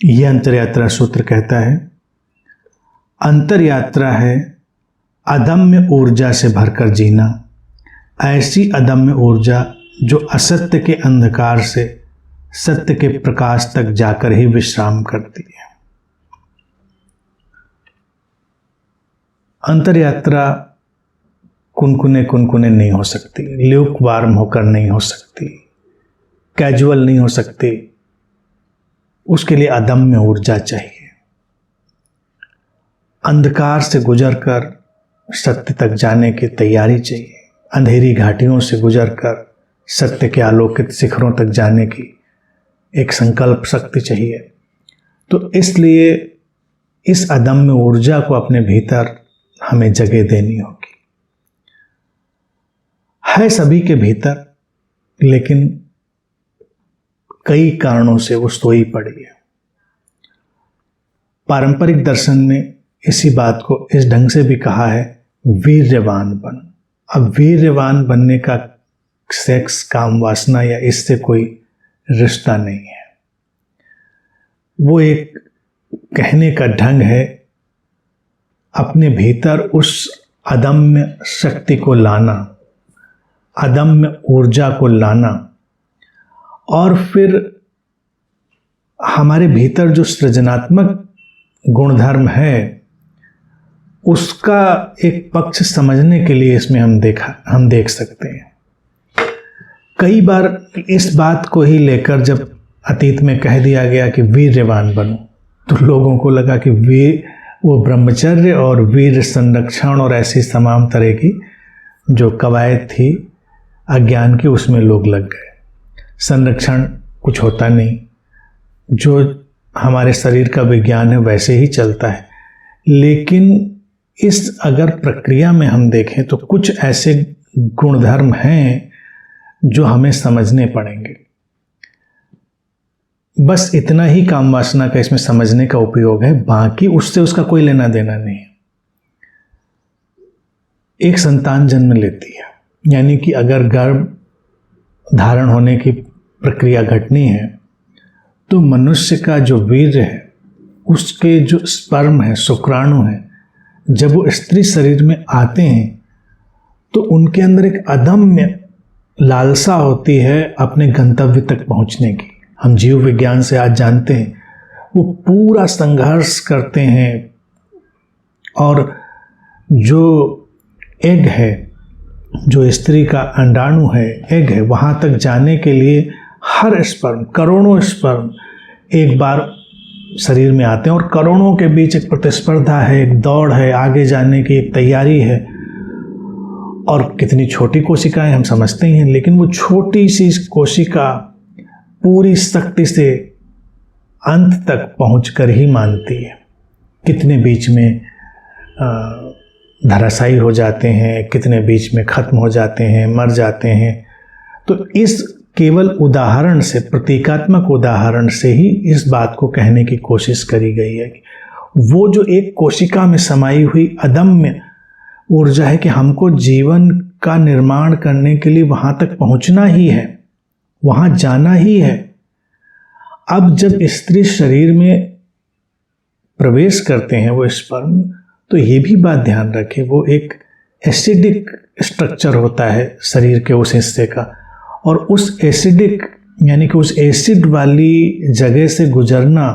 यह अंतरयात्रा सूत्र कहता है, अंतरयात्रा है अदम्य ऊर्जा से भरकर जीना, ऐसी अदम्य ऊर्जा जो असत्य के अंधकार से सत्य के प्रकाश तक जाकर ही विश्राम करती है। अंतरयात्रा कुनकुने कुनकुने नहीं हो सकती, ल्यूक वार्म होकर नहीं हो सकती, कैजुअल नहीं हो सकती, उसके लिए अदम्य ऊर्जा चाहिए। अंधकार से गुजरकर सत्य तक जाने की तैयारी चाहिए, अंधेरी घाटियों से गुजरकर सत्य के आलोकित शिखरों तक जाने की एक संकल्प शक्ति चाहिए। तो इसलिए इस अदम्य ऊर्जा को अपने भीतर हमें जगह देनी होगी। है सभी के भीतर, लेकिन कई कारणों से वो सोई पड़ी है। पारंपरिक दर्शन में इसी बात को इस ढंग से भी कहा है, वीर्यवान बन। अब वीर्यवान बनने का सेक्स, काम वासना या इससे कोई रिश्ता नहीं है। वो एक कहने का ढंग है, अपने भीतर उस अदम्य शक्ति को लाना, अदम्य ऊर्जा को लाना, और फिर हमारे भीतर जो सृजनात्मक गुणधर्म है उसका एक पक्ष समझने के लिए इसमें हम देख सकते हैं। कई बार इस बात को ही लेकर जब अतीत में कह दिया गया कि वीर्यवान बनो, तो लोगों को लगा कि वो ब्रह्मचर्य और वीर संरक्षण और ऐसी तमाम तरह की जो कवायद थी अज्ञान की, उसमें लोग लग गए। संरक्षण कुछ होता नहीं, जो हमारे शरीर का विज्ञान है वैसे ही चलता है। लेकिन इस अगर प्रक्रिया में हम देखें तो कुछ ऐसे गुणधर्म हैं जो हमें समझने पड़ेंगे। बस इतना ही काम वासना का इसमें समझने का उपयोग है, बाकी उससे उसका कोई लेना देना नहीं है। एक संतान जन्म लेती है, यानी कि अगर गर्भ धारण होने की प्रक्रिया घटनी है तो मनुष्य का जो वीर्य है, उसके जो स्पर्म है, शुक्राणु है, जब वो स्त्री शरीर में आते हैं तो उनके अंदर एक अदम्य लालसा होती है अपने गंतव्य तक पहुंचने की। हम जीव विज्ञान से आज जानते हैं, वो पूरा संघर्ष करते हैं और जो एग है, जो स्त्री का अंडाणु है, एग है, वहाँ तक जाने के लिए हर स्पर्म, करोड़ों स्पर्म एक बार शरीर में आते हैं और करोड़ों के बीच एक प्रतिस्पर्धा है, एक दौड़ है, आगे जाने की एक तैयारी है। और कितनी छोटी कोशिकाएं हम समझते ही हैं, लेकिन वो छोटी सी कोशिका पूरी शक्ति से अंत तक पहुंचकर ही मानती है। कितने बीच में धराशायी हो जाते हैं, कितने बीच में खत्म हो जाते हैं, मर जाते हैं। तो इस केवल उदाहरण से, प्रतीकात्मक उदाहरण से ही इस बात को कहने की कोशिश करी गई है कि वो जो एक कोशिका में समाई हुई अदम्य ऊर्जा है कि हमको जीवन का निर्माण करने के लिए वहाँ तक पहुँचना ही है, वहाँ जाना ही है। अब जब स्त्री शरीर में प्रवेश करते हैं वो स्पर्म, तो ये भी बात ध्यान रखें, वो एक एसिडिक स्ट्रक्चर होता है शरीर के उस हिस्से का, और उस एसिडिक यानी कि उस एसिड वाली जगह से गुजरना,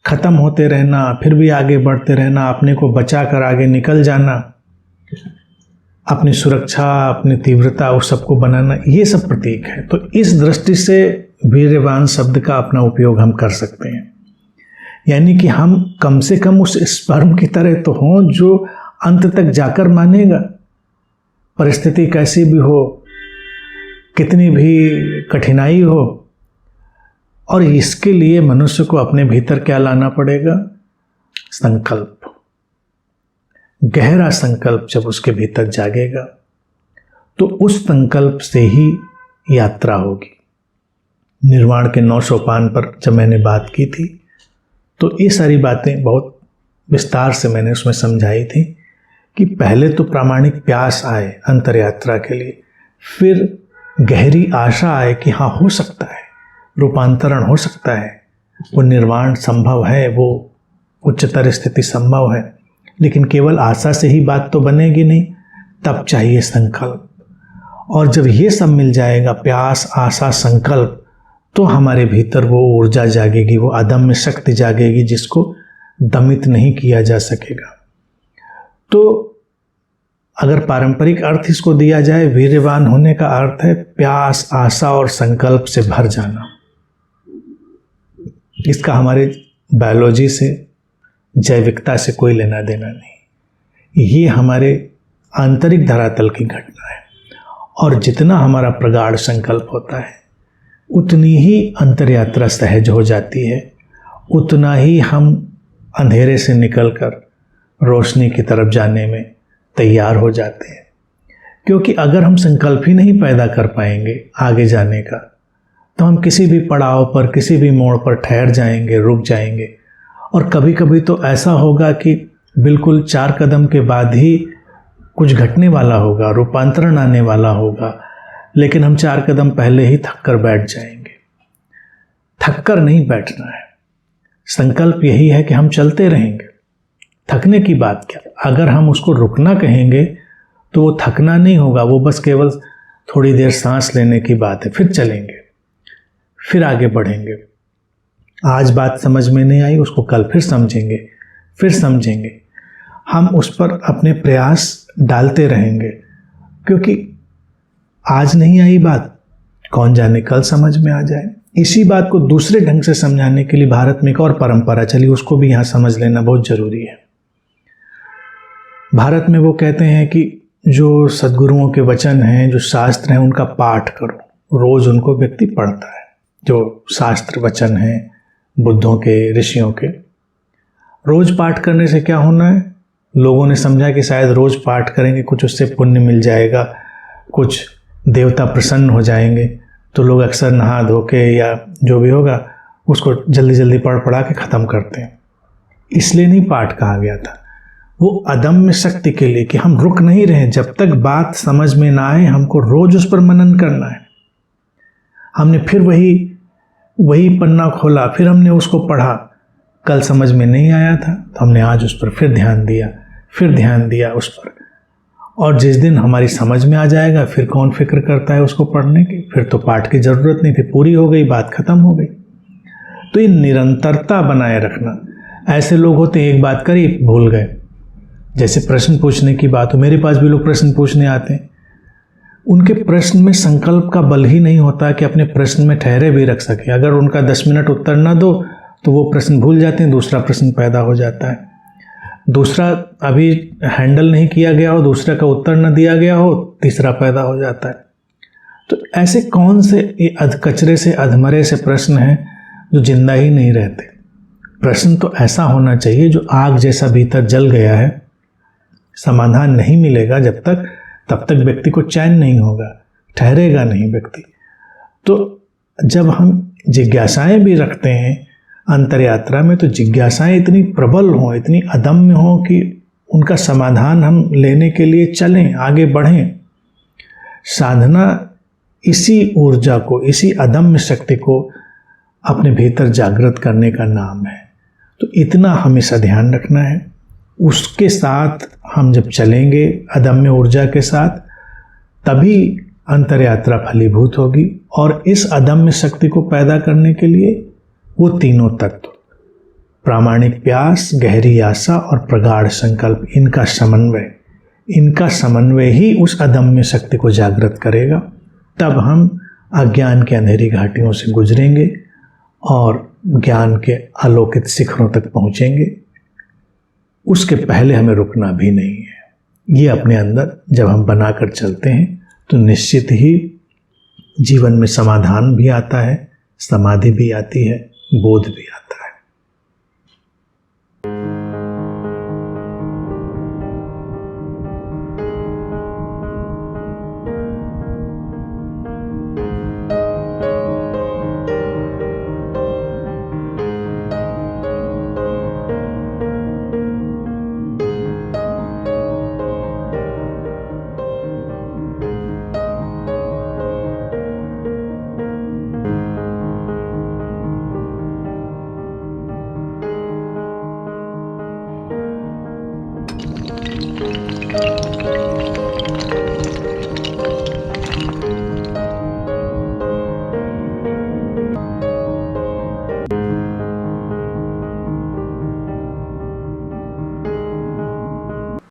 ख़त्म होते रहना, फिर भी आगे बढ़ते रहना, अपने को बचा कर आगे निकल जाना, अपनी सुरक्षा, अपनी तीव्रता, उस सबको बनाना, ये सब प्रतीक है। तो इस दृष्टि से वीर्यवान शब्द का अपना उपयोग हम कर सकते हैं, यानी कि हम कम से कम उस स्पर्म की तरह तो हों जो अंत तक जाकर मानेगा, परिस्थिति कैसी भी हो, कितनी भी कठिनाई हो। और इसके लिए मनुष्य को अपने भीतर क्या लाना पड़ेगा? संकल्प, गहरा संकल्प जब उसके भीतर जागेगा तो उस संकल्प से ही यात्रा होगी। निर्वाण के 9 सोपान पर जब मैंने बात की थी तो ये सारी बातें बहुत विस्तार से मैंने उसमें समझाई थी कि पहले तो प्रामाणिक प्यास आए अंतर यात्रा के लिए, फिर गहरी आशा आए कि हाँ हो सकता है, रूपांतरण हो सकता है, वो निर्वाण संभव है, वो उच्चतर स्थिति संभव है, लेकिन केवल आशा से ही बात तो बनेगी नहीं, तब चाहिए संकल्प। और जब ये सब मिल जाएगा, प्यास, आशा, संकल्प, तो हमारे भीतर वो ऊर्जा जागेगी, वो अदम्य शक्ति जागेगी जिसको दमित नहीं किया जा सकेगा। तो अगर पारंपरिक अर्थ इसको दिया जाए, वीर्यवान होने का अर्थ है प्यास, आशा और संकल्प से भर जाना। इसका हमारे बायोलॉजी से, जैविकता से कोई लेना देना नहीं। ये हमारे आंतरिक धरातल की घटना है। और जितना हमारा प्रगाढ़ संकल्प होता है, उतनी ही अंतरयात्रा सहज हो जाती है, उतना ही हम अंधेरे से निकलकर रोशनी की तरफ जाने में तैयार हो जाते हैं। क्योंकि अगर हम संकल्प ही नहीं पैदा कर पाएंगे आगे जाने का, तो हम किसी भी पड़ाव पर, किसी भी मोड़ पर ठहर जाएंगे, रुक जाएंगे। और कभी कभी तो ऐसा होगा कि बिल्कुल 4 कदम के बाद ही कुछ घटने वाला होगा, रूपांतरण आने वाला होगा, लेकिन हम 4 कदम पहले ही थक कर बैठ जाएंगे। थक कर नहीं बैठना है। संकल्प यही है कि हम चलते रहेंगे। थकने की बात क्या, अगर हम उसको रुकना कहेंगे तो वो थकना नहीं होगा, वो बस केवल थोड़ी देर सांस लेने की बात है। फिर चलेंगे, फिर आगे बढ़ेंगे। आज बात समझ में नहीं आई, उसको कल फिर समझेंगे, फिर समझेंगे। हम उस पर अपने प्रयास डालते रहेंगे, क्योंकि आज नहीं आई बात, कौन जाने कल समझ में आ जाए। इसी बात को दूसरे ढंग से समझाने के लिए भारत में एक और परंपरा चली, उसको भी यहाँ समझ लेना बहुत जरूरी है। भारत में वो कहते हैं कि जो सद्गुरुओं के वचन हैं, जो शास्त्र हैं, उनका पाठ करो। रोज उनको व्यक्ति पढ़ता है, जो शास्त्र वचन हैं बुद्धों के, ऋषियों के। रोज पाठ करने से क्या होना है? लोगों ने समझा कि शायद रोज पाठ करेंगे कुछ उससे पुण्य मिल जाएगा, कुछ देवता प्रसन्न हो जाएंगे, तो लोग अक्सर नहा धो के या जो भी होगा उसको जल्दी जल्दी पढ़ा के ख़त्म करते हैं। इसलिए नहीं पाठ कहा गया था, वो अदम्य शक्ति के लिए कि हम रुक नहीं रहे। जब तक बात समझ में ना आए, हमको रोज उस पर मनन करना है। हमने फिर वही पन्ना खोला, फिर हमने उसको पढ़ा। कल समझ में नहीं आया था तो हमने आज उस पर फिर ध्यान दिया उस पर। और जिस दिन हमारी समझ में आ जाएगा, फिर कौन फिक्र करता है उसको पढ़ने की? फिर तो पाठ की ज़रूरत नहीं, फिर पूरी हो गई, बात खत्म हो गई। तो ये निरंतरता बनाए रखना। ऐसे लोग होते हैं, एक बात करी भूल गए। जैसे प्रश्न पूछने की बात हो, मेरे पास भी लोग प्रश्न पूछने आते हैं, उनके प्रश्न में संकल्प का बल ही नहीं होता कि अपने प्रश्न में ठहरे भी रख सके। अगर उनका 10 मिनट उत्तर ना दो तो वो प्रश्न भूल जाते हैं, दूसरा प्रश्न पैदा हो जाता है। दूसरा अभी हैंडल नहीं किया गया हो, दूसरे का उत्तर न दिया गया हो, तीसरा पैदा हो जाता है। तो ऐसे कौन से कचरे से, अधमरे से प्रश्न हैं जो जिंदा ही नहीं रहते? प्रश्न तो ऐसा होना चाहिए जो आग जैसा भीतर जल गया है, समाधान नहीं मिलेगा जब तक, तब तक व्यक्ति को चैन नहीं होगा, ठहरेगा नहीं व्यक्ति। तो जब हम जिज्ञासाएं भी रखते हैं अंतरयात्रा में, तो जिज्ञासाएं इतनी प्रबल हों, इतनी अदम्य हों कि उनका समाधान हम लेने के लिए चलें, आगे बढ़ें। साधना इसी ऊर्जा को, इसी अदम्य शक्ति को अपने भीतर जागृत करने का नाम है। तो इतना हमेशा ध्यान रखना है। उसके साथ हम जब चलेंगे अदम्य ऊर्जा के साथ, तभी अंतरयात्रा फलीभूत होगी। और इस अदम्य शक्ति को पैदा करने के लिए वो तीनों तत्व, प्रामाणिक प्यास, गहरी आशा और प्रगाढ़ संकल्प, इनका समन्वय ही उस अदम्य शक्ति को जागृत करेगा। तब हम अज्ञान के अंधेरी घाटियों से गुजरेंगे और ज्ञान के आलोकित शिखरों तक पहुँचेंगे। उसके पहले हमें रुकना भी नहीं है। ये अपने अंदर जब हम बनाकर चलते हैं तो निश्चित ही जीवन में समाधान भी आता है, समाधि भी आती है, बोध भी आता है। है।